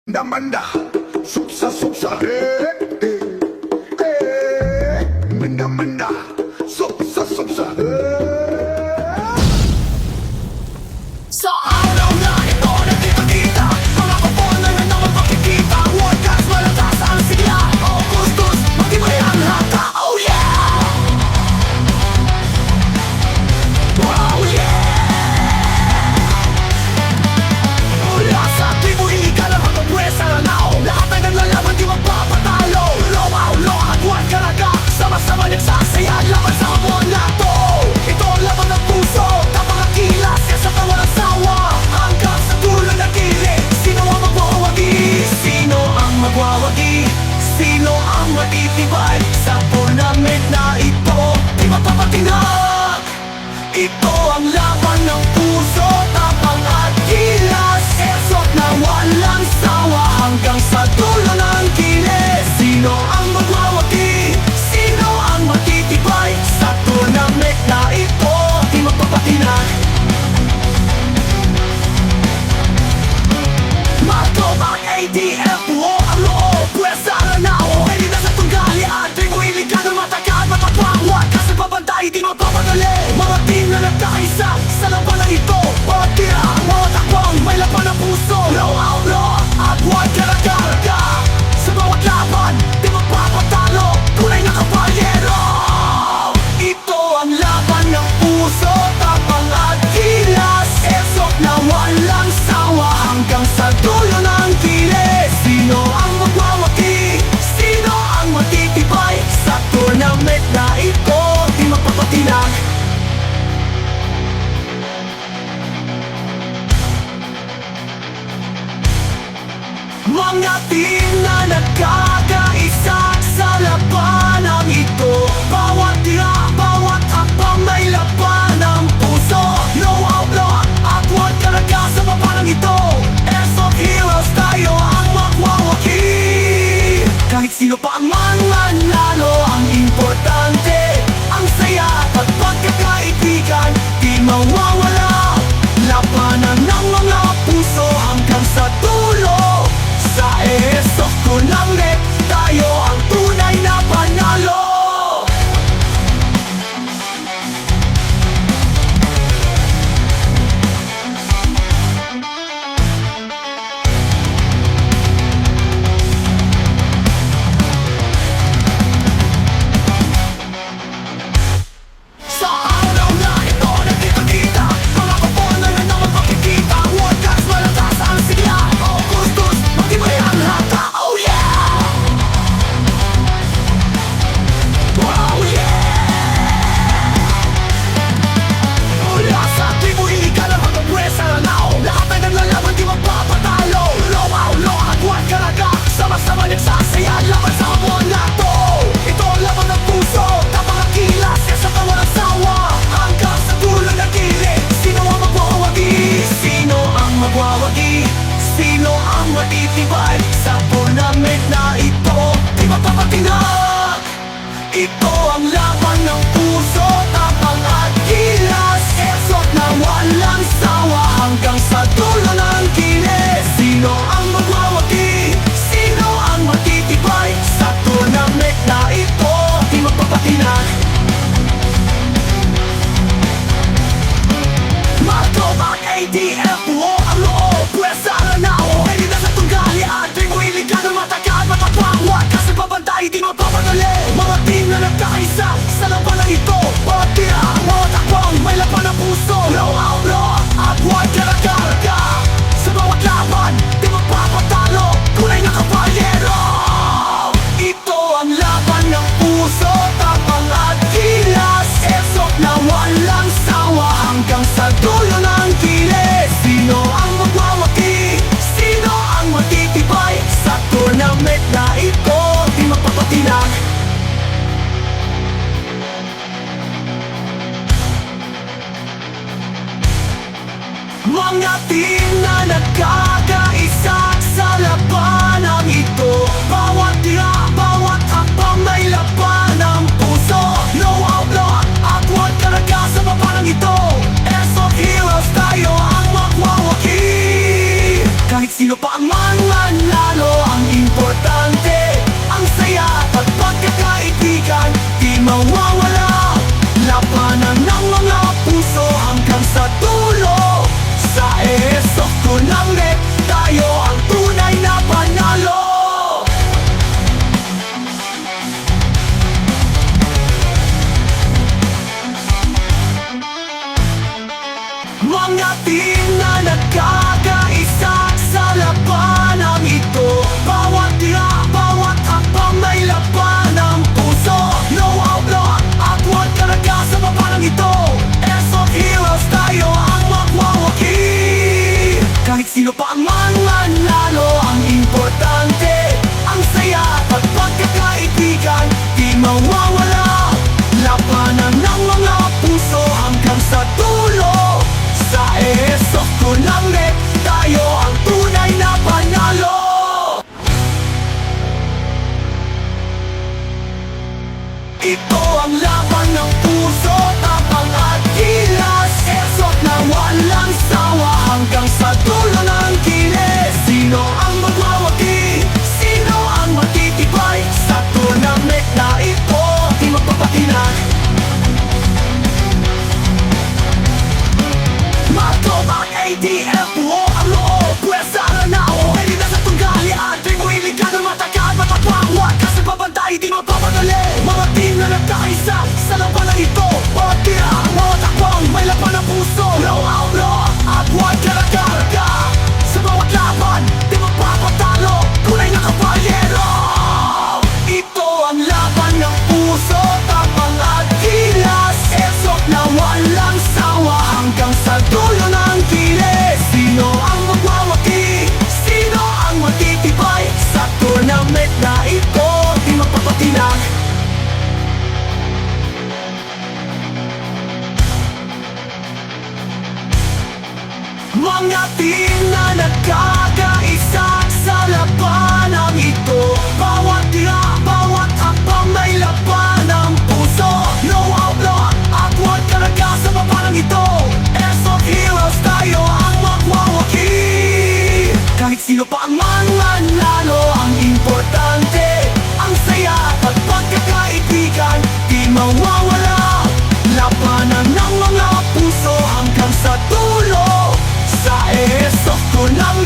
Manda, suksa, manda, suksa, Sa araw na ito, nandito kita mga kaponan na naman makikita. Wakas, malakas ang sigla. Augustus, matibay ang hata. Oh yeah! Oh yeah! Mula sa tribu, hindi ka lang magpapwesa na nao. Lahat ay naglalaban, di magpapatalo. Low, at huwag karaga. Sama-sama nagsasaya, laban sa hamon na to. Ito ang laban ng puso, tapang ang kilas, kesa ka walang sawa. Hanggang sa dulo ng kilig, sino ang magwawagi? Sino ang magwawagi? Sino ang matitibay? Sa tournament na ito, di mapapatinag. Ito ang laban ng puso, tapang at kilas, esot na walang sawa. Hanggang sa dulo ng kilig, sino ang magwawagi? Sino ang matitibay? Sa tournament na ito, di mapapatinag. Matom ang ADF, buo ang loob. Pwesa na nao, hindi na sa tunggalian. Tribuilig ka ng matakad, matapawat. Kasi babantay, di mapapadali. Mga team na nagkakaisa sa laban na ito. Mga tira, mga takwang, may laban ng puso. Low, at huwag karaga. Sa bawat laban, di magpapatalo. Tunay na kabalyero. Ito ang laban ng puso, tapang at kilas, esot na walang sawa. Hanggang sa dulo ng kilis, sino ang magwawagi? Sino ang matitibay? Sa tournament na ito, di magpapatinag. Mga team na nagkakaisa sa labanang ito. Bawat tira, bawat hakbang may laban ng puso. Low out, at huwag karaga sa labanang ito. As of heroes, tayo ang magwawagi. Kahit sino pa ang manalo, ang importante ang saya at pagkakaibigan, di mawawala. Labanan ng mga puso hanggang sa dulo. Sa esok ko ng net, tayo ang tunay na panalo. Sa araw na ito, nandito kita mga kaponan na naman makikita. Wakas, malakas ang sigla. Augustus, matibay ang hata. Oh yeah! Oh yeah! Mula sa tribu, hindi ka lang magpapwesa na nao. Lahat ay naglalaban, di magpapatalo. Low, at huwag karaga. Sama-sama nagsasaya, laban sa hamon na to. Ito ang laban ng puso, tapang ang kilas, kesa ka walang sawa. Hanggang sa dulo ng kilig, sino ang magwawagi? Sino ang magwawagi? Sino ang matitibay? Sa tournament na ito, di mapapatinag. Ito ang laban ng puso, tapang at kilas, esot na walang sawa. Hanggang sa dulo ng kilig, sino ang magwawagi? Sino ang matitibay? Sa tournament na ito, di magpapatinag. Matom ang ADF, buo ang loob. Pwesa na nao, hindi na sa tunggalian. Tribuilig ka ng matakad, matapawat. Kasi babantay, di magpapadali. Mga team na nagkakaisa sa laban na ito. Mga tira, mga takwang, may laban ng puso. Low, at huwag karaga. Sa bawat laban, di magpapatalo. Tunay na kabalyero. Ito ang laban ng puso, tapang at kilas, esot na walang sawa. Hanggang sa dulo ng kilis, sino ang magwawagi? Sino ang matitibay? Sa tournament na ito, di magpapatinag. Mga team na nagkakaisa sa labanang ito. Bawat tira, bawat hakbang may laban ng puso. Low out, at huwag karaga sa labanang ito. As of heroes, tayo ang magwawagi. Kahit sino pa ang manalo, Mga team na nagkakaisa sa labanang ito. Bawat tira, bawat hakbang may laban ng puso. No outlaw at huwag kalaga sa labanang ito. Airsoft heroes, tayo ang magwawaki. Kahit sino pa ang manlalo, ang importante ang saya at pagkakaibigan, di mawawala. Labanan ng mga puso hanggang sa dulo. Sa airsoft ko lang